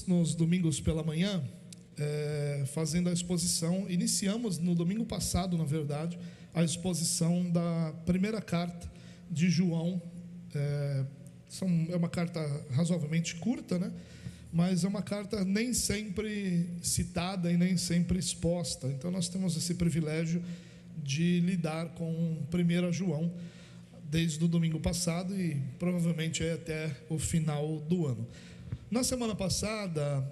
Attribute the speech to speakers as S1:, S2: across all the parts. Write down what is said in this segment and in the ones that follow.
S1: nos domingos pela manhã, fazendo a exposição. Iniciamos no domingo passado, na verdade, a exposição da primeira carta de João. É uma carta razoavelmente curta, né? Mas é uma carta nem sempre citada e nem sempre exposta. Então nós temos esse privilégio de lidar com 1 João desde o domingo passado e provavelmente até o final do ano. Na semana passada,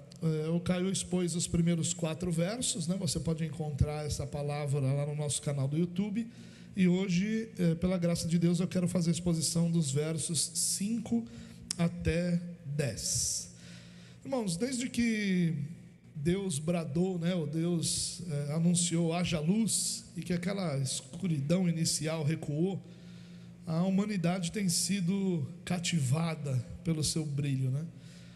S1: o Caio expôs os primeiros 4 versos, né? Você pode encontrar essa palavra lá no nosso canal do YouTube. E hoje, pela graça de Deus, eu quero fazer a exposição dos versos 5 até 10. Irmãos, desde que Deus bradou, né? O Deus anunciou haja luz, e que aquela escuridão inicial recuou, a humanidade tem sido cativada pelo seu brilho, né?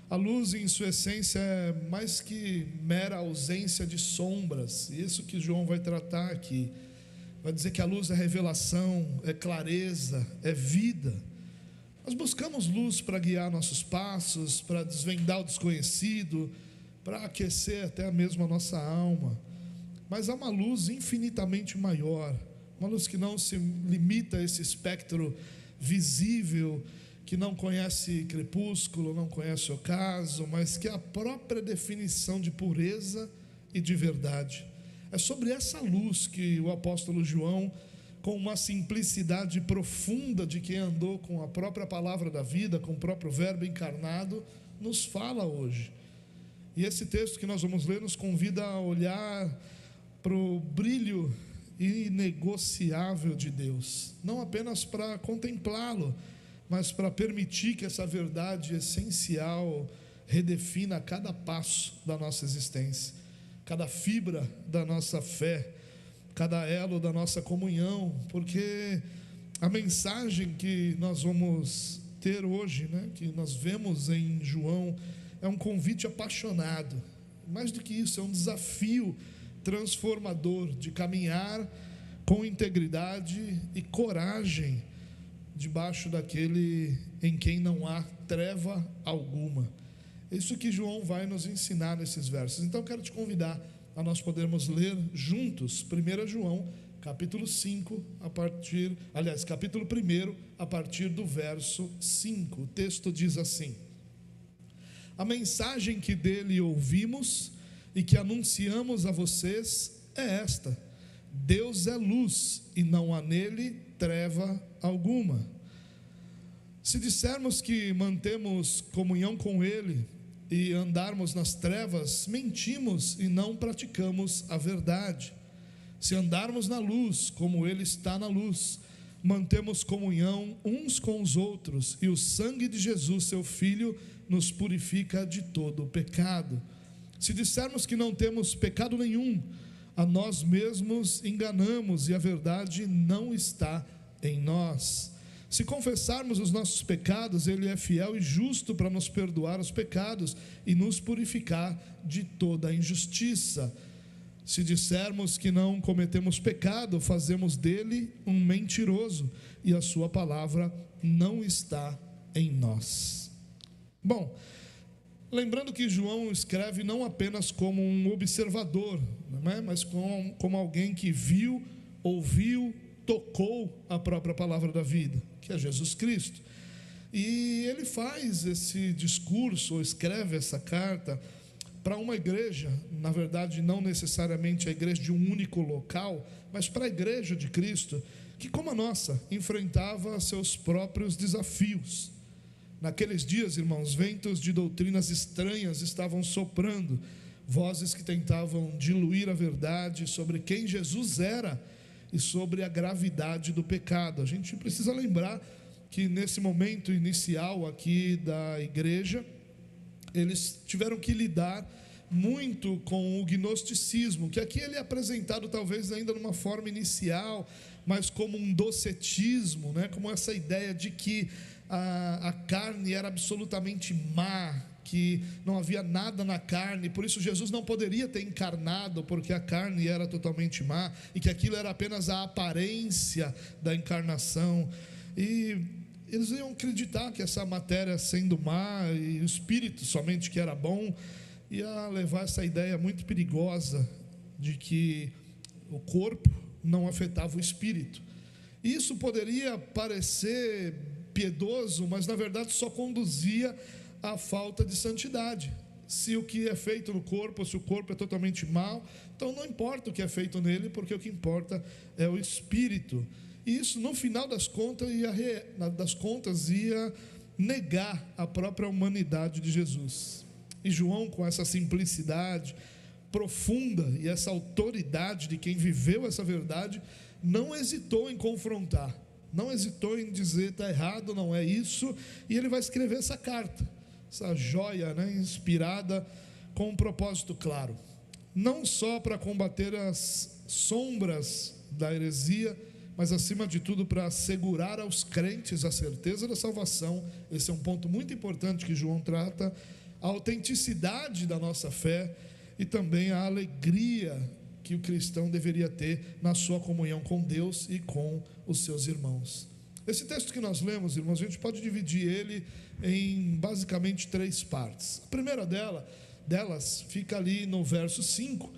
S1: A luz, em sua essência, é mais que mera ausência de sombras, e isso que João vai tratar aqui. Vai dizer que a luz é revelação, é clareza, é vida. Nós buscamos luz para guiar nossos passos, para desvendar o desconhecido, para aquecer até mesmo a nossa alma. Mas há uma luz infinitamente maior, uma luz que não se limita a esse espectro visível, que não conhece crepúsculo, não conhece ocaso, mas que é a própria definição de pureza e de verdade. É sobre essa luz que o apóstolo João, com uma simplicidade profunda de quem andou com a própria palavra da vida, com o próprio verbo encarnado, nos fala hoje. E esse texto que nós vamos ler nos convida a olhar para o brilho inegociável de Deus, não apenas para contemplá-lo, mas para permitir que essa verdade essencial redefina cada passo da nossa existência, cada fibra da nossa fé, cada elo da nossa comunhão, porque a mensagem que nós vamos ter hoje, né, que nós vemos em João, é um convite apaixonado. Mais do que isso, é um desafio transformador de caminhar com integridade e coragem debaixo daquele em quem não há treva alguma. Isso que João vai nos ensinar nesses versos. Então eu quero te convidar a nós podermos ler juntos 1 João, capítulo 5, capítulo 1, a partir do verso 5. O texto diz assim: a mensagem que dele ouvimos e que anunciamos a vocês é esta: Deus é luz e não há nele treva alguma. Se dissermos que mantemos comunhão com ele e andarmos nas trevas, mentimos e não praticamos a verdade. Se andarmos na luz, como ele está na luz, mantemos comunhão uns com os outros, e o sangue de Jesus, seu Filho, nos purifica de todo o pecado. Se dissermos que não temos pecado nenhum, a nós mesmos enganamos e a verdade não está em nós. Se confessarmos os nossos pecados, ele é fiel e justo para nos perdoar os pecados e nos purificar de toda a injustiça. Se dissermos que não cometemos pecado, fazemos dele um mentiroso e a sua palavra não está em nós. Bom, lembrando que João escreve não apenas como um observador, não é? Mas como alguém que viu, ouviu, tocou a própria palavra da vida, que é Jesus Cristo. E ele faz esse discurso, ou escreve essa carta para uma igreja, na verdade não necessariamente a igreja de um único local, mas para a igreja de Cristo, que como a nossa, enfrentava seus próprios desafios. Naqueles dias, irmãos, ventos de doutrinas estranhas estavam soprando, vozes que tentavam diluir a verdade sobre quem Jesus era e sobre a gravidade do pecado. A gente precisa lembrar que nesse momento inicial aqui da igreja, eles tiveram que lidar muito com o gnosticismo, que aqui ele é apresentado talvez ainda numa forma inicial, mas como um docetismo, né? Como essa ideia de que a carne era absolutamente má, que não havia nada na carne, por isso Jesus não poderia ter encarnado, porque a carne era totalmente má, e que aquilo era apenas a aparência da encarnação. E eles iam acreditar que essa matéria sendo má, e o espírito somente que era bom, ia levar essa ideia muito perigosa de que o corpo não afetava o espírito. Isso poderia parecer piedoso, mas na verdade só conduzia à falta de santidade. Se o que é feito no corpo, se o corpo é totalmente mau, então não importa o que é feito nele, porque o que importa é o espírito. E isso, no final das contas, ia negar a própria humanidade de Jesus. E João, com essa simplicidade profunda e essa autoridade de quem viveu essa verdade, não hesitou em confrontar, não hesitou em dizer: está errado, não é isso. E ele vai escrever essa carta, essa joia, inspirada com um propósito claro, não só para combater as sombras da heresia, mas acima de tudo para assegurar aos crentes a certeza da salvação. Esse é um ponto muito importante que João trata, a autenticidade da nossa fé e também a alegria que o cristão deveria ter na sua comunhão com Deus e com os seus irmãos. Esse texto que nós lemos, irmãos, a gente pode dividir ele em basicamente 3 partes. A primeira delas fica ali no verso 5,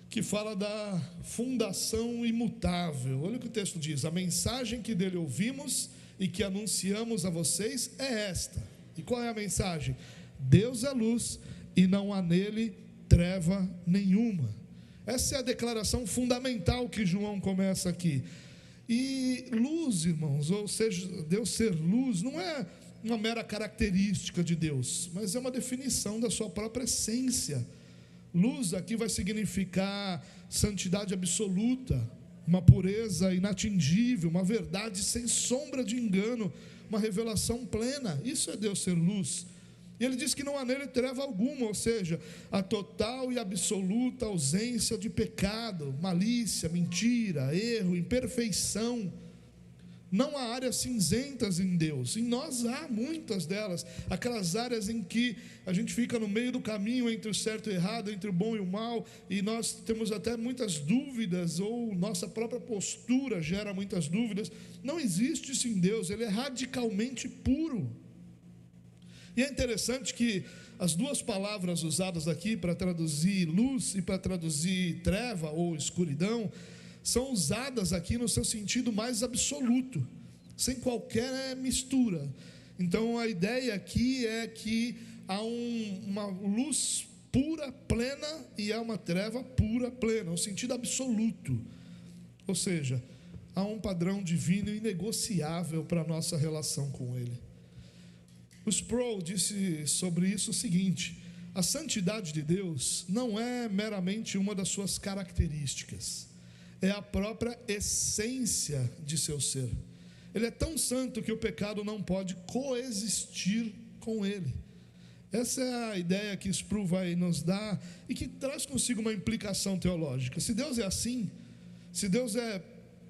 S1: que fala da fundação imutável. Olha o que o texto diz: a mensagem que dele ouvimos e que anunciamos a vocês é esta. E qual é a mensagem? Deus é luz e não há nele treva nenhuma. Essa é a declaração fundamental que João começa aqui. E luz, irmãos, ou seja, Deus ser luz, não é uma mera característica de Deus, mas é uma definição da sua própria essência. Luz aqui vai significar santidade absoluta, uma pureza inatingível, uma verdade sem sombra de engano, uma revelação plena. Isso é Deus ser luz. E ele diz que não há nele treva alguma, ou seja, a total e absoluta ausência de pecado, malícia, mentira, erro, imperfeição. Não há áreas cinzentas em Deus. Em nós há muitas delas, aquelas áreas em que a gente fica no meio do caminho entre o certo e o errado, entre o bom e o mal, e nós temos até muitas dúvidas, ou nossa própria postura gera muitas dúvidas. Não existe isso em Deus, ele é radicalmente puro. E é interessante que as 2 palavras usadas aqui para traduzir luz e para traduzir treva ou escuridão são usadas aqui no seu sentido mais absoluto, sem qualquer mistura. Então a ideia aqui é que há uma luz pura, plena, e há uma treva pura, plena, um sentido absoluto. Ou seja, há um padrão divino inegociável para a nossa relação com ele. O Sproul disse sobre isso o seguinte: a santidade de Deus não é meramente uma das suas características, é a própria essência de seu ser. Ele é tão santo que o pecado não pode coexistir com ele. Essa é a ideia que Sproul vai nos dar e que traz consigo uma implicação teológica. Se Deus é assim, se Deus é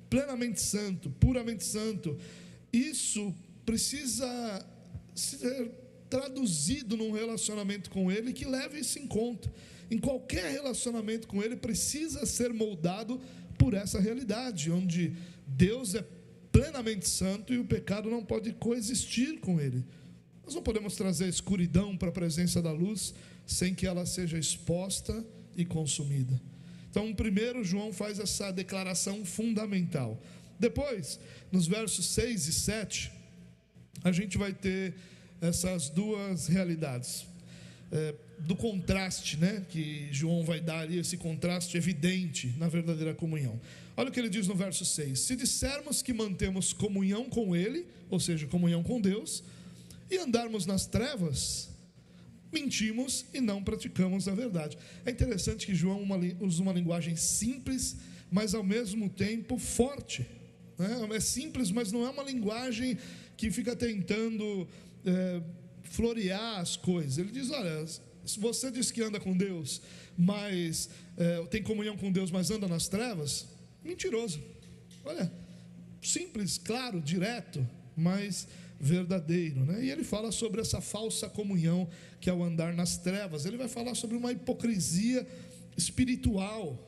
S1: plenamente santo, puramente santo, isso precisa ser traduzido num relacionamento com ele que leve isso em conta. Em qualquer relacionamento com ele precisa ser moldado por essa realidade, onde Deus é plenamente santo e o pecado não pode coexistir com ele. Nós não podemos trazer a escuridão para a presença da luz sem que ela seja exposta e consumida. Então, primeiro João faz essa declaração fundamental. Depois, nos versos 6 e 7, a gente vai ter essas 2 realidades, do contraste, que João vai dar ali, esse contraste evidente na verdadeira comunhão. Olha o que ele diz no verso 6: se dissermos que mantemos comunhão com ele, ou seja, comunhão com Deus, e andarmos nas trevas, mentimos e não praticamos a verdade. É interessante que João usa uma linguagem simples, mas ao mesmo tempo forte. É simples, mas não é uma linguagem que fica tentando florear as coisas. Ele diz: olha, se você diz que anda com Deus, mas tem comunhão com Deus, mas anda nas trevas, mentiroso. Olha, simples, claro, direto, mas verdadeiro, E ele fala sobre essa falsa comunhão que é o andar nas trevas. Ele vai falar sobre uma hipocrisia espiritual.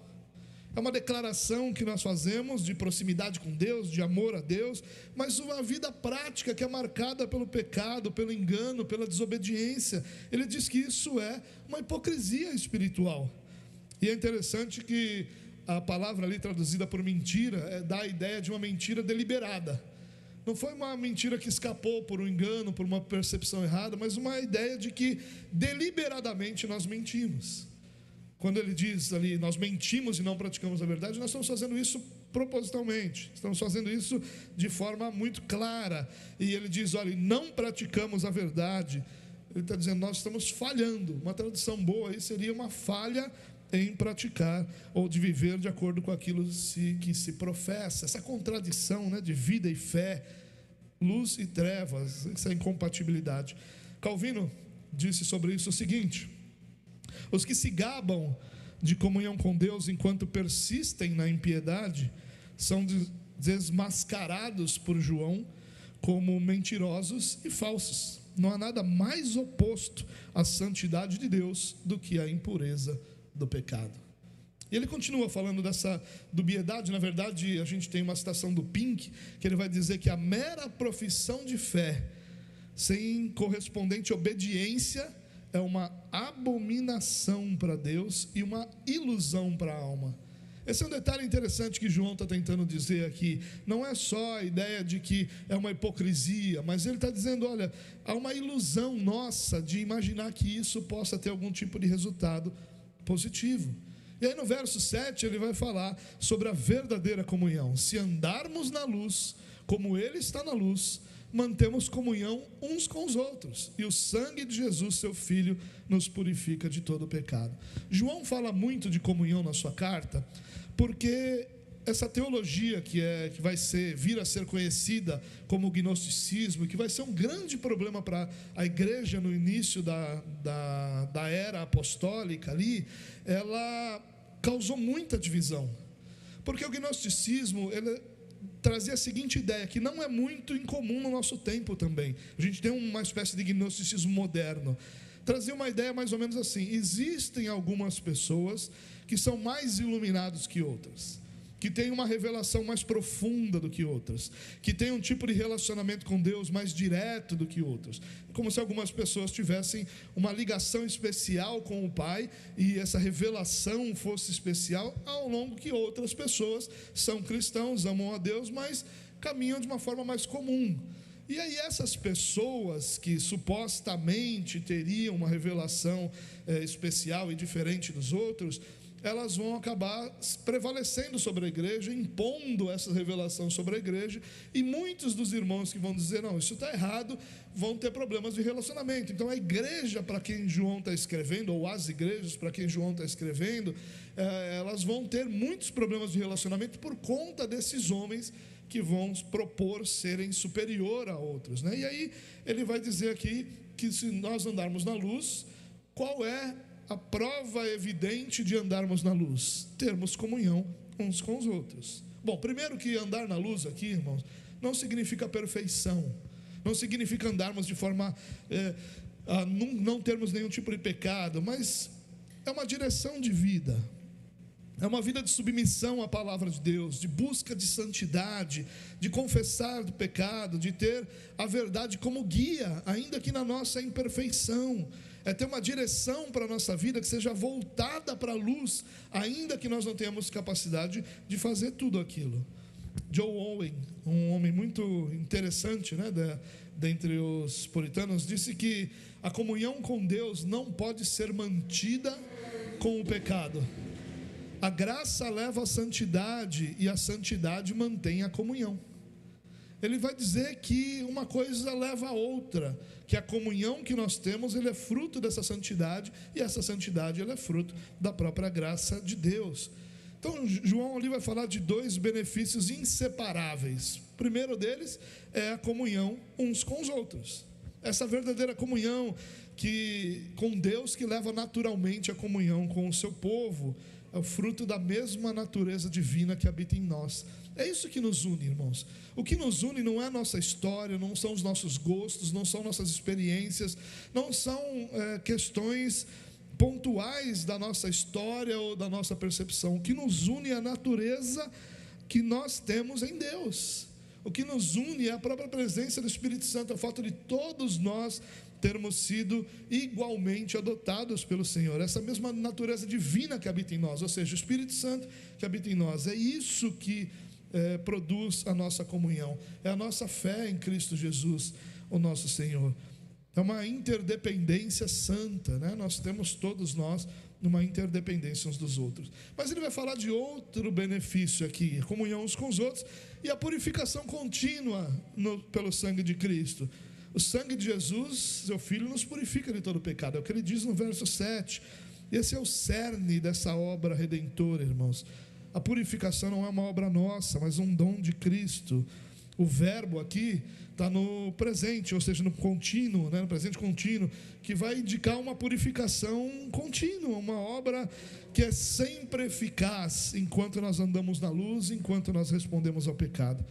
S1: É uma declaração que nós fazemos de proximidade com Deus, de amor a Deus, mas uma vida prática que é marcada pelo pecado, pelo engano, pela desobediência. Ele diz que isso é uma hipocrisia espiritual. E é interessante que a palavra ali traduzida por mentira dá a ideia de uma mentira deliberada. Não foi uma mentira que escapou por um engano, por uma percepção errada, mas uma ideia de que deliberadamente nós mentimos. Quando ele diz ali, nós mentimos e não praticamos a verdade, nós estamos fazendo isso propositalmente, estamos fazendo isso de forma muito clara. E ele diz, olha, não praticamos a verdade. Ele está dizendo, nós estamos falhando. Uma tradução boa aí seria uma falha em praticar ou de viver de acordo com aquilo que se professa. Essa contradição, né, de vida e fé, luz e trevas, essa incompatibilidade. Calvino disse sobre isso o seguinte: os que se gabam de comunhão com Deus enquanto persistem na impiedade são desmascarados por João como mentirosos e falsos. Não há nada mais oposto à santidade de Deus do que a impureza do pecado. E ele continua falando dessa dubiedade. Na verdade, a gente tem uma citação do Pink, que ele vai dizer que a mera profissão de fé sem correspondente obediência é uma abominação para Deus e uma ilusão para a alma. Esse é um detalhe interessante que João está tentando dizer aqui. Não é só a ideia de que é uma hipocrisia, mas ele está dizendo, olha, há uma ilusão nossa de imaginar que isso possa ter algum tipo de resultado positivo. E aí no verso 7 ele vai falar sobre a verdadeira comunhão. Se andarmos na luz, como Ele está na luz, mantemos comunhão uns com os outros, e o sangue de Jesus, seu Filho, nos purifica de todo pecado. João fala muito de comunhão na sua carta, porque essa teologia que vai vir a ser conhecida como gnosticismo, que vai ser um grande problema para a igreja no início da era apostólica ali, ela causou muita divisão, porque o gnosticismo, ele trazia a seguinte ideia, que não é muito incomum no nosso tempo também. A gente tem uma espécie de gnosticismo moderno. Trazia uma ideia mais ou menos assim: existem algumas pessoas que são mais iluminadas que outras, que têm uma revelação mais profunda do que outras, que têm um tipo de relacionamento com Deus mais direto do que outros, como se algumas pessoas tivessem uma ligação especial com o Pai, e essa revelação fosse especial, ao longo que outras pessoas são cristãos, amam a Deus, mas caminham de uma forma mais comum. E aí essas pessoas que supostamente teriam uma revelação especial e diferente dos outros, elas vão acabar prevalecendo sobre a igreja, impondo essa revelação sobre a igreja, e muitos dos irmãos que vão dizer, não, isso está errado, vão ter problemas de relacionamento. Então a igreja para quem João está escrevendo, ou as igrejas para quem João está escrevendo, elas vão ter muitos problemas de relacionamento por conta desses homens que vão propor serem superior a outros, né? E aí ele vai dizer aqui que se nós andarmos na luz, qual é a prova evidente de andarmos na luz? Termos comunhão uns com os outros. Bom, primeiro que andar na luz aqui, irmãos, não significa perfeição, não significa andarmos de forma a não termos nenhum tipo de pecado, mas é uma direção de vida, é uma vida de submissão à palavra de Deus, de busca de santidade, de confessar do pecado, de ter a verdade como guia, ainda que na nossa imperfeição. É ter uma direção para a nossa vida que seja voltada para a luz, ainda que nós não tenhamos capacidade de fazer tudo aquilo. Joe Owen, um homem muito interessante, né, dentre os puritanos, disse que a comunhão com Deus não pode ser mantida com o pecado. A graça leva à santidade e a santidade mantém a comunhão. Ele vai dizer que uma coisa leva a outra, que a comunhão que nós temos, ele é fruto dessa santidade, e essa santidade ela é fruto da própria graça de Deus. Então João ali vai falar de dois benefícios inseparáveis. O primeiro deles é a comunhão uns com os outros, essa verdadeira comunhão com Deus, que leva naturalmente a comunhão com o seu povo, é o fruto da mesma natureza divina que habita em nós. É isso que nos une, irmãos. O que nos une não é a nossa história, não são os nossos gostos, não são nossas experiências, não são questões pontuais da nossa história ou da nossa percepção. O que nos une é a natureza que nós temos em Deus. O que nos une é a própria presença do Espírito Santo, a fato de todos nós termos sido igualmente adotados pelo Senhor, essa mesma natureza divina que habita em nós, ou seja, o Espírito Santo que habita em nós. É isso que produz a nossa comunhão, é a nossa fé em Cristo Jesus, o nosso Senhor. É uma interdependência santa, né? Nós temos todos nós numa interdependência uns dos outros. Mas ele vai falar de outro benefício aqui, a comunhão uns com os outros e a purificação contínua pelo sangue de Cristo. O sangue de Jesus, seu Filho, nos purifica de todo pecado, é o que ele diz no verso 7. Esse é o cerne dessa obra redentora, irmãos. A purificação não é uma obra nossa, mas um dom de Cristo. O verbo aqui está no presente, ou seja, no contínuo, né? No presente contínuo, que vai indicar uma purificação contínua, uma obra que é sempre eficaz enquanto nós andamos na luz, enquanto nós respondemos ao pecado.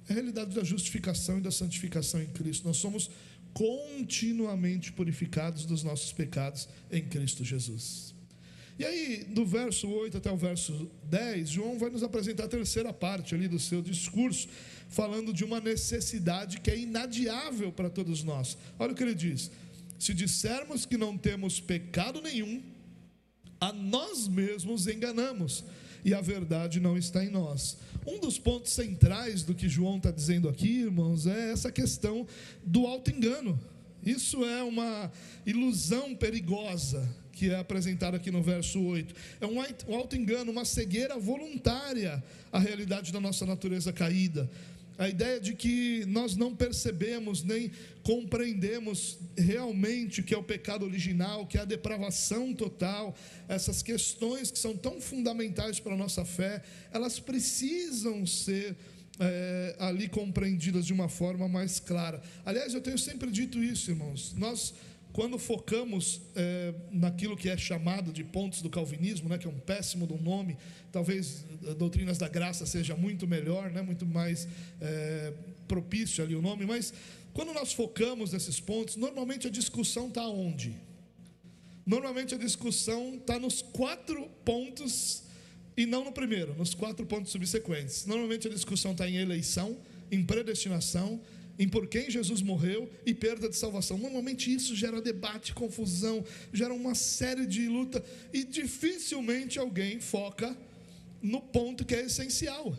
S1: É a realidade da justificação e da santificação em Cristo. Nós somos continuamente purificados dos nossos pecados em Cristo Jesus. E aí, do verso 8 até o verso 10, João vai nos apresentar a terceira parte ali do seu discurso, falando de uma necessidade que é inadiável para todos nós. Olha o que ele diz: se dissermos que não temos pecado nenhum, a nós mesmos enganamos, e a verdade não está em nós. Um dos pontos centrais do que João está dizendo aqui, irmãos, é essa questão do auto-engano. Isso é uma ilusão perigosa que é apresentado aqui no verso 8, é um auto-engano, uma cegueira voluntária à realidade da nossa natureza caída, a ideia de que nós não percebemos nem compreendemos realmente o que é o pecado original, que é a depravação total. Essas questões que são tão fundamentais para a nossa fé, elas precisam ser ali compreendidas de uma forma mais clara. Aliás, eu tenho sempre dito isso, irmãos, nós quando focamos naquilo que é chamado de pontos do calvinismo, né, que é um péssimo de um nome, talvez doutrinas da graça seja muito melhor, né, muito mais propício ali o nome, mas quando nós focamos nesses pontos, normalmente a discussão está onde? Normalmente a discussão está nos 4 pontos e não no primeiro, nos 4 pontos subsequentes. Normalmente a discussão está em eleição, em predestinação, em por quem Jesus morreu e perda de salvação. Normalmente isso gera debate, confusão, gera uma série de luta, e dificilmente alguém foca no ponto que é essencial.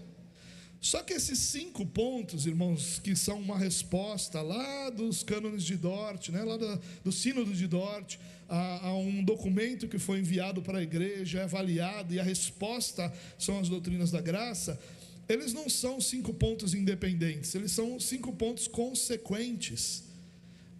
S1: Só que esses 5 pontos, irmãos, que são uma resposta lá dos cânones de Dort, né, lá do sínodo de Dort, a um documento que foi enviado para a igreja, é avaliado, e a resposta são as doutrinas da graça. Eles não são 5 pontos independentes, eles são 5 pontos consequentes.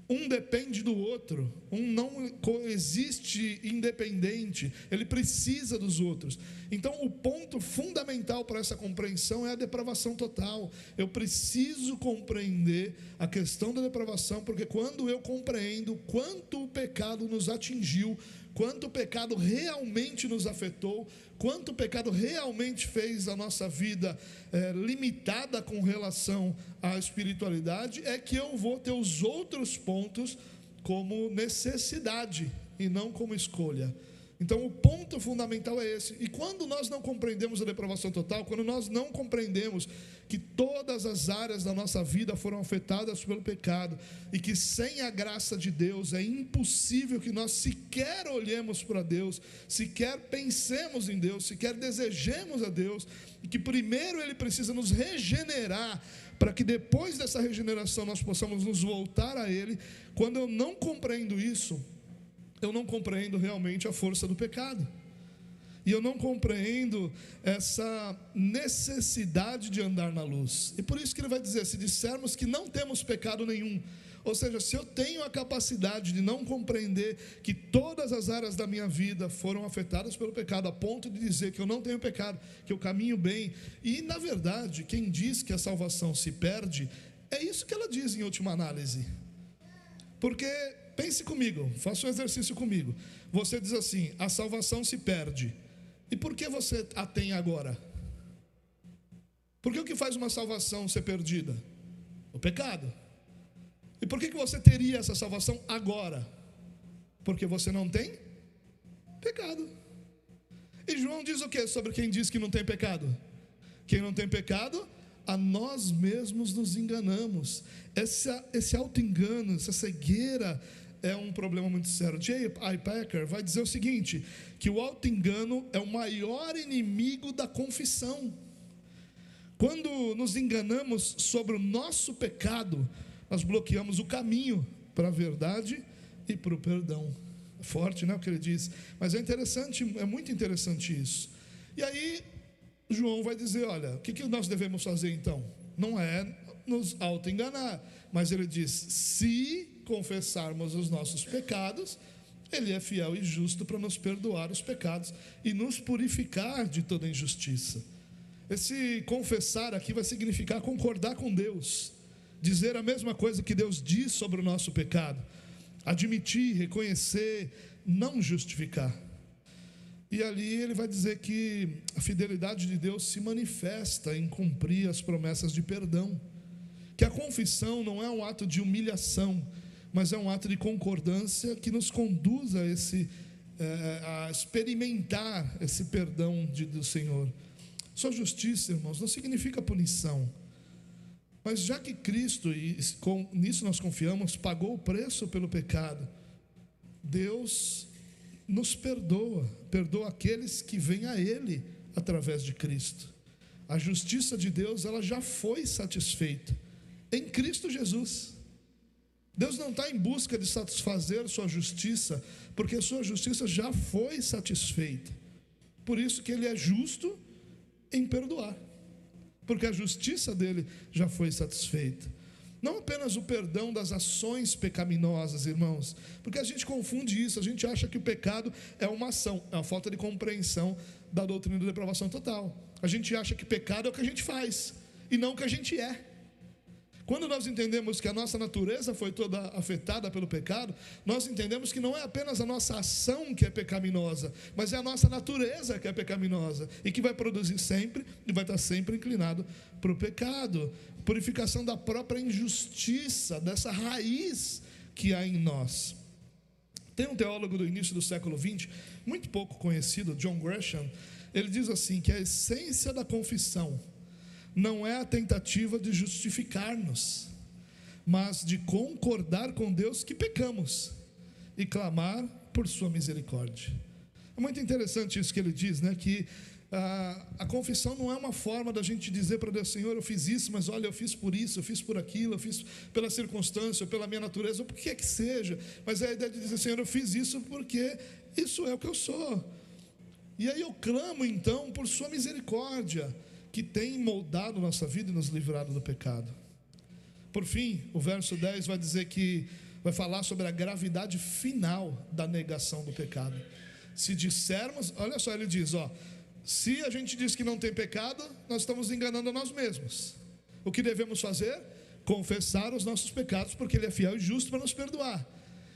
S1: Um depende do outro, um não coexiste independente, ele precisa dos outros. Então, o ponto fundamental para essa compreensão é a depravação total. Eu preciso compreender a questão da depravação, porque quando eu compreendo quanto o pecado nos atingiu, quanto o pecado realmente nos afetou, quanto o pecado realmente fez a nossa vida limitada com relação à espiritualidade, é que eu vou ter os outros pontos como necessidade e não como escolha. Então o ponto fundamental é esse. E quando nós não compreendemos a depravação total, quando nós não compreendemos que todas as áreas da nossa vida foram afetadas pelo pecado, e que sem a graça de Deus é impossível que nós sequer olhemos para Deus, sequer pensemos em Deus, sequer desejemos a Deus, e que primeiro Ele precisa nos regenerar, para que depois dessa regeneração nós possamos nos voltar a Ele. Quando eu não compreendo isso, eu não compreendo realmente a força do pecado, e eu não compreendo essa necessidade de andar na luz. E por isso que ele vai dizer: se dissermos que não temos pecado nenhum, ou seja, se eu tenho a capacidade de não compreender que todas as áreas da minha vida foram afetadas pelo pecado, a ponto de dizer que eu não tenho pecado, que eu caminho bem, e na verdade quem diz que a salvação se perde, é isso que ela diz em última análise. Porque pense comigo, faça um exercício comigo. Você diz assim: a salvação se perde. E por que você a tem agora? Porque o que faz uma salvação ser perdida? O pecado. E por que você teria essa salvação agora? Porque você não tem pecado. E João diz o que sobre quem diz que não tem pecado? Quem não tem pecado, a nós mesmos nos enganamos. Esse auto-engano, essa cegueira é um problema muito sério. J.I. Packer vai dizer o seguinte, que o auto-engano é o maior inimigo da confissão. Quando nos enganamos sobre o nosso pecado, nós bloqueamos o caminho para a verdade e para o perdão. É forte, né, o que ele diz, mas é interessante, é muito interessante isso. E aí João vai dizer, olha, o que nós devemos fazer então? Não é nos auto-enganar, mas ele diz, se confessarmos os nossos pecados, Ele é fiel e justo para nos perdoar os pecados e nos purificar de toda injustiça. Esse confessar aqui vai significar concordar com Deus, dizer a mesma coisa que Deus diz sobre o nosso pecado, admitir, reconhecer, não justificar. E ali ele vai dizer que a fidelidade de Deus se manifesta em cumprir as promessas de perdão, que a confissão não é um ato de humilhação, mas é um ato de concordância que nos conduz a experimentar esse perdão do Senhor. Sua justiça, irmãos, não significa punição, mas já que Cristo, e nisso nós confiamos, pagou o preço pelo pecado, Deus nos perdoa aqueles que vêm a Ele através de Cristo. A justiça de Deus, ela já foi satisfeita em Cristo Jesus. Deus não está em busca de satisfazer sua justiça, porque sua justiça já foi satisfeita. Por isso que Ele é justo em perdoar, porque a justiça dele já foi satisfeita. Não apenas o perdão das ações pecaminosas, irmãos, porque a gente confunde isso, a gente acha que o pecado é uma ação, é uma falta de compreensão da doutrina da depravação total. A gente acha que pecado é o que a gente faz, e não o que a gente é. Quando nós entendemos que a nossa natureza foi toda afetada pelo pecado, nós entendemos que não é apenas a nossa ação que é pecaminosa, mas é a nossa natureza que é pecaminosa, e que vai produzir sempre, e vai estar sempre inclinado para o pecado. Purificação da própria injustiça, dessa raiz que há em nós. Tem um teólogo do início do século XX, muito pouco conhecido, John Gresham. Ele diz assim, que a essência da confissão não é a tentativa de justificar-nos, mas de concordar com Deus que pecamos e clamar por sua misericórdia. É muito interessante isso que ele diz, né? Que a confissão não é uma forma da gente dizer para Deus, Senhor, eu fiz isso, mas olha, eu fiz por isso, eu fiz por aquilo, eu fiz pela circunstância, ou pela minha natureza, ou por que seja, mas é a ideia de dizer, Senhor, eu fiz isso porque isso é o que eu sou. E aí eu clamo então por sua misericórdia, que tem moldado nossa vida e nos livrado do pecado. Por fim, o verso 10 vai dizer que vai falar sobre a gravidade final da negação do pecado. Se dissermos, olha só, ele diz, se a gente diz que não tem pecado, nós estamos enganando a nós mesmos. O que devemos fazer? Confessar os nossos pecados, porque Ele é fiel e justo para nos perdoar.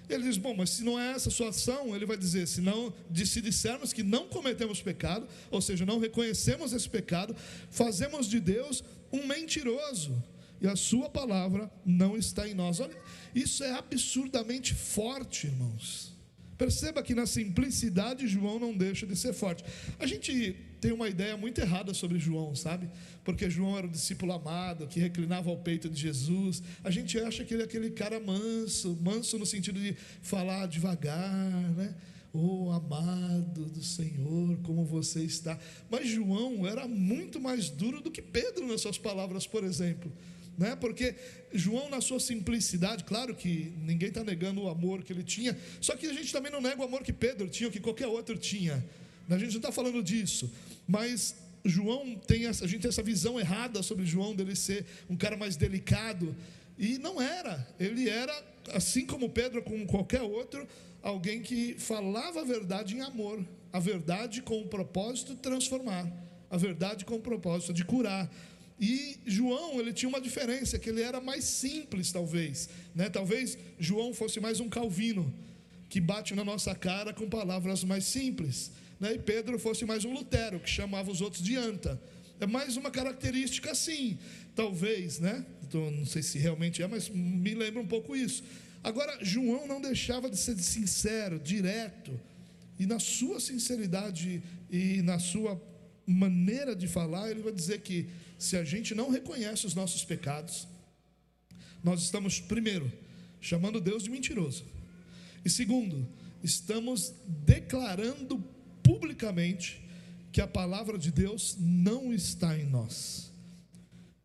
S1: Ele diz, bom, mas se não é essa a sua ação, ele vai dizer, se dissermos que não cometemos pecado, ou seja, não reconhecemos esse pecado, fazemos de Deus um mentiroso, e a sua palavra não está em nós. Olha, isso é absurdamente forte, irmãos. Perceba que na simplicidade João não deixa de ser forte. A gente tem uma ideia muito errada sobre João, sabe? Porque João era o discípulo amado, que reclinava ao peito de Jesus. A gente acha que ele é aquele cara manso no sentido de falar devagar, né? Amado do Senhor, como você está. Mas João era muito mais duro do que Pedro nas suas palavras, por exemplo, né? Porque João, na sua simplicidade, claro que ninguém está negando o amor que ele tinha, só que a gente também não nega o amor que Pedro tinha, ou que qualquer outro tinha. A gente não está falando disso, mas João a gente tem essa visão errada sobre João, dele ser um cara mais delicado, e não era. Ele era, assim como Pedro, como qualquer outro, alguém que falava a verdade em amor, a verdade com o propósito de transformar, a verdade com o propósito de curar. E João, ele tinha uma diferença, que ele era mais simples, talvez, né? Talvez João fosse mais um Calvino, que bate na nossa cara com palavras mais simples, né? E Pedro fosse mais um Lutero, que chamava os outros de anta. É mais uma característica assim, talvez, né? Então, não sei se realmente é, mas me lembra um pouco isso. Agora, João não deixava de ser sincero, direto, e na sua sinceridade e na sua maneira de falar, ele vai dizer que se a gente não reconhece os nossos pecados, nós estamos, primeiro, chamando Deus de mentiroso, e segundo, estamos declarando publicamente que a palavra de Deus não está em nós.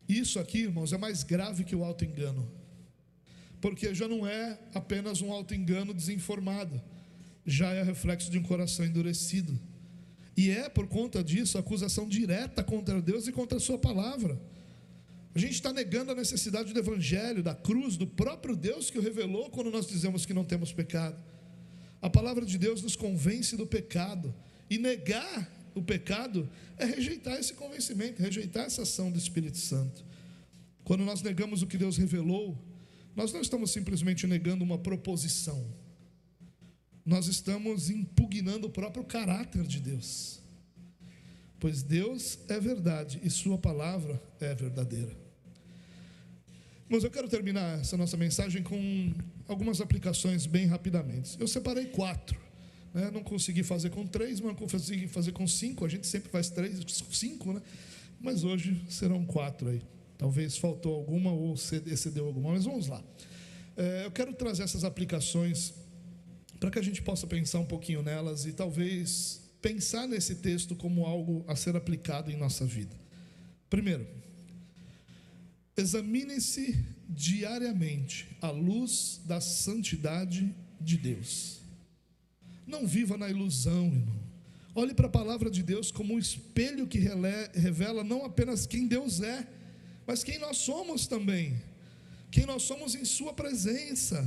S1: Isso aqui, irmãos, é mais grave que o auto-engano, porque já não é apenas um auto-engano desinformado, já é reflexo de um coração endurecido, e é por conta disso acusação direta contra Deus e contra a sua palavra. A gente está negando a necessidade do evangelho, da cruz, do próprio Deus que o revelou quando nós dizemos que não temos pecado. A palavra de Deus nos convence do pecado, e negar o pecado é rejeitar esse convencimento, rejeitar essa ação do Espírito Santo. Quando nós negamos o que Deus revelou, nós não estamos simplesmente negando uma proposição, nós estamos impugnando o próprio caráter de Deus, pois Deus é verdade e sua palavra é verdadeira. Mas eu quero terminar essa nossa mensagem com algumas aplicações bem rapidamente. Eu separei 4, né? Não consegui fazer com 3, mas não consegui fazer com 5. A gente sempre faz 3, 5, né? Mas hoje serão 4 aí. Talvez faltou alguma ou excedeu alguma, mas vamos lá. Eu quero trazer essas aplicações para que a gente possa pensar um pouquinho nelas e talvez pensar nesse texto como algo a ser aplicado em nossa vida. Primeiro, examine-se diariamente à luz da santidade de Deus. Não viva na ilusão, irmão. Olhe para a palavra de Deus como um espelho que revela não apenas quem Deus é, mas quem nós somos também, quem nós somos em sua presença.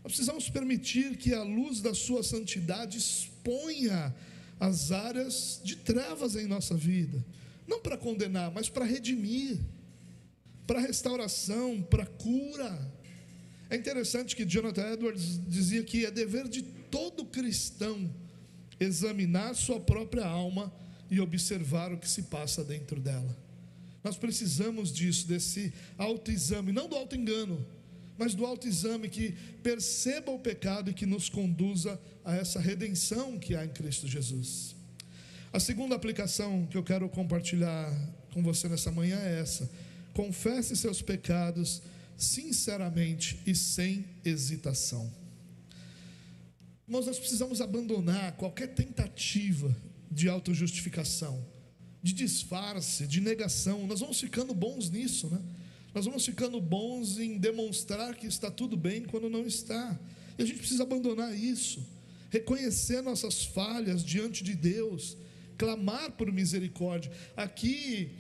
S1: Nós precisamos permitir que a luz da sua santidade exponha as áreas de trevas em nossa vida, não para condenar, mas para redimir, para restauração, para cura. É interessante que Jonathan Edwards dizia que é dever de todo cristão examinar sua própria alma e observar o que se passa dentro dela. Nós precisamos disso, desse autoexame, não do autoengano, mas do autoexame que perceba o pecado e que nos conduza a essa redenção que há em Cristo Jesus. A segunda aplicação que eu quero compartilhar com você nessa manhã é essa: confesse seus pecados sinceramente e sem hesitação. Nós precisamos abandonar qualquer tentativa de autojustificação, de disfarce, de negação. Nós vamos ficando bons nisso, né? Nós vamos ficando bons em demonstrar que está tudo bem quando não está. E a gente precisa abandonar isso, reconhecer nossas falhas diante de Deus, clamar por misericórdia. Aqui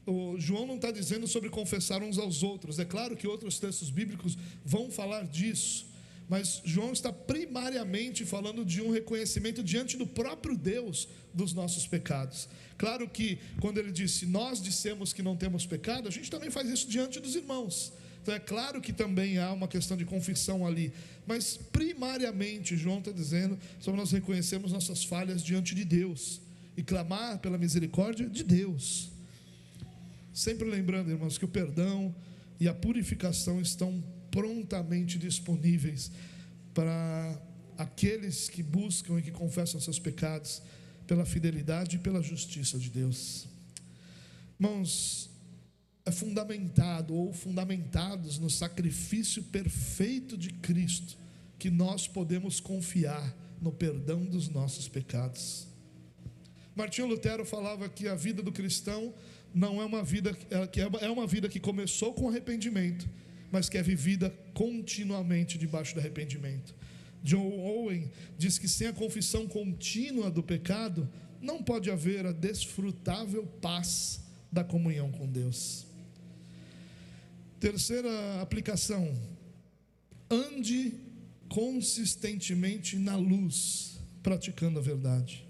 S1: o João não está dizendo sobre confessar uns aos outros. É claro que outros textos bíblicos vão falar disso, mas João está primariamente falando de um reconhecimento diante do próprio Deus dos nossos pecados. Claro que quando ele disse, nós dissemos que não temos pecado, a gente também faz isso diante dos irmãos. Então é claro que também há uma questão de confissão ali, mas primariamente João está dizendo sobre nós reconhecermos nossas falhas diante de Deus e clamar pela misericórdia de Deus. Sempre lembrando, irmãos, que o perdão e a purificação estão prontamente disponíveis para aqueles que buscam e que confessam seus pecados pela fidelidade e pela justiça de Deus. Irmãos, é fundamentado ou fundamentados no sacrifício perfeito de Cristo que nós podemos confiar no perdão dos nossos pecados. Martinho Lutero falava que a vida do cristão não é uma vida, é uma vida que começou com arrependimento, mas que é vivida continuamente debaixo do arrependimento. John Owen diz que sem a confissão contínua do pecado, não pode haver a desfrutável paz da comunhão com Deus. Terceira aplicação: ande consistentemente na luz, praticando a verdade.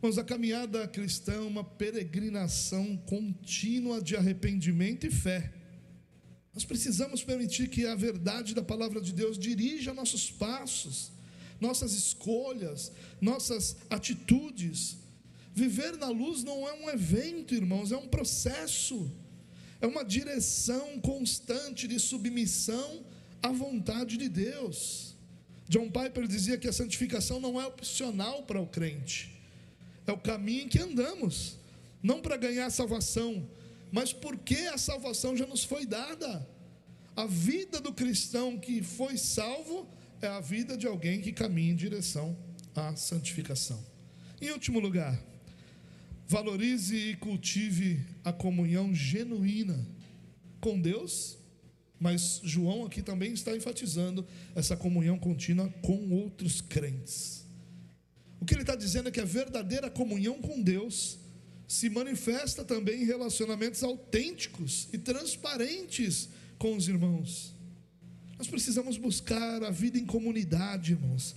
S1: Mas a caminhada cristã é uma peregrinação contínua de arrependimento e fé. Nós precisamos permitir que a verdade da palavra de Deus dirija nossos passos, nossas escolhas, nossas atitudes. Viver na luz não é um evento, irmãos, é um processo, é uma direção constante de submissão à vontade de Deus. John Piper dizia que a santificação não é opcional para o crente, é o caminho em que andamos, não para ganhar salvação, mas porque a salvação já nos foi dada. A vida do cristão que foi salvo é a vida de alguém que caminha em direção à santificação. Em último lugar, valorize e cultive a comunhão genuína com Deus, mas João aqui também está enfatizando essa comunhão contínua com outros crentes. O que ele está dizendo é que a verdadeira comunhão com Deus se manifesta também em relacionamentos autênticos e transparentes com os irmãos. Nós precisamos buscar a vida em comunidade, irmãos,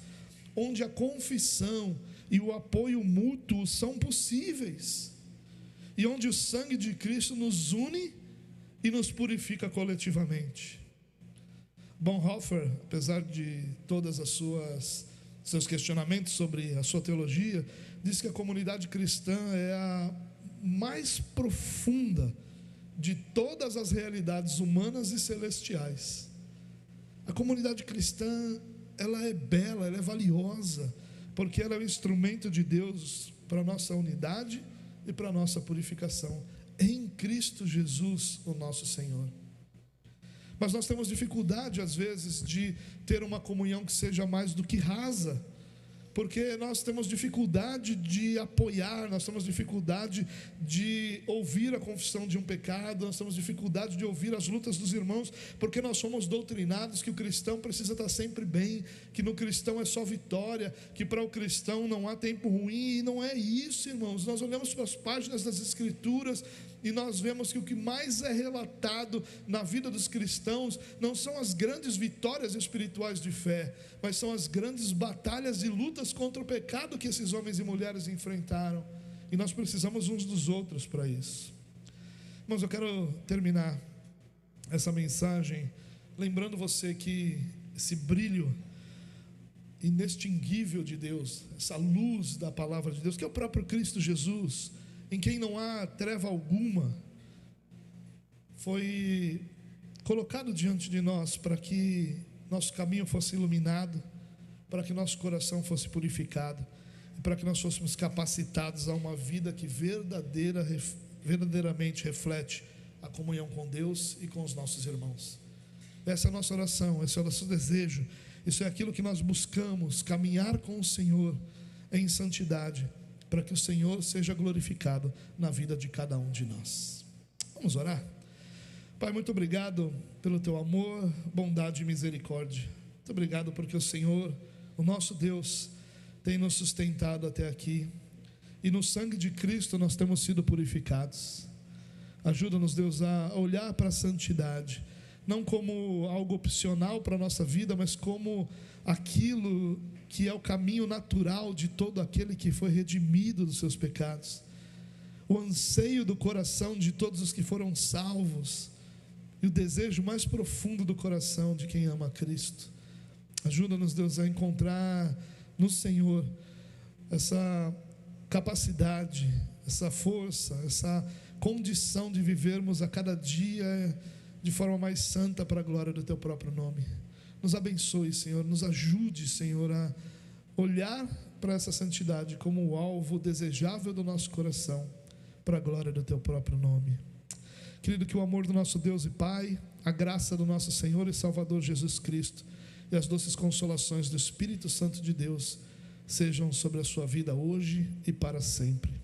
S1: onde a confissão e o apoio mútuo são possíveis, e onde o sangue de Cristo nos une e nos purifica coletivamente. Bonhoeffer, apesar de todas as seus questionamentos sobre a sua teologia, diz que a comunidade cristã é a mais profunda de todas as realidades humanas e celestiais. A comunidade cristã, ela é bela, ela é valiosa, porque ela é um instrumento de Deus para a nossa unidade e para a nossa purificação, em Cristo Jesus, o nosso Senhor. Mas nós temos dificuldade, às vezes, de ter uma comunhão que seja mais do que rasa, porque nós temos dificuldade de apoiar, nós temos dificuldade de ouvir a confissão de um pecado, nós temos dificuldade de ouvir as lutas dos irmãos, porque nós somos doutrinados que o cristão precisa estar sempre bem, que no cristão é só vitória, que para o cristão não há tempo ruim, e não é isso, irmãos. Nós olhamos para as páginas das Escrituras e nós vemos que o que mais é relatado na vida dos cristãos não são as grandes vitórias espirituais de fé, mas são as grandes batalhas e lutas contra o pecado que esses homens e mulheres enfrentaram, e nós precisamos uns dos outros para isso. Mas eu quero terminar essa mensagem lembrando você que esse brilho inextinguível de Deus, essa luz da palavra de Deus, que é o próprio Cristo Jesus, em quem não há treva alguma, foi colocado diante de nós para que nosso caminho fosse iluminado, para que nosso coração fosse purificado, e para que nós fôssemos capacitados a uma vida que verdadeiramente reflete a comunhão com Deus e com os nossos irmãos. Essa é a nossa oração, esse é o nosso desejo, isso é aquilo que nós buscamos, caminhar com o Senhor em santidade, para que o Senhor seja glorificado na vida de cada um de nós. Vamos orar? Pai, muito obrigado pelo teu amor, bondade e misericórdia. Muito obrigado porque o Senhor, o nosso Deus, tem nos sustentado até aqui, e no sangue de Cristo nós temos sido purificados. Ajuda-nos, Deus, a olhar para a santidade, não como algo opcional para a nossa vida, mas como aquilo que é o caminho natural de todo aquele que foi redimido dos seus pecados, o anseio do coração de todos os que foram salvos, e o desejo mais profundo do coração de quem ama a Cristo. Ajuda-nos, Deus, a encontrar no Senhor essa capacidade, essa força, essa condição de vivermos a cada dia de forma mais santa para a glória do teu próprio nome. Nos abençoe, Senhor, nos ajude, Senhor, a olhar para essa santidade como o alvo desejável do nosso coração, para a glória do teu próprio nome. Querido, que o amor do nosso Deus e Pai, a graça do nosso Senhor e Salvador Jesus Cristo e as doces consolações do Espírito Santo de Deus sejam sobre a sua vida hoje e para sempre.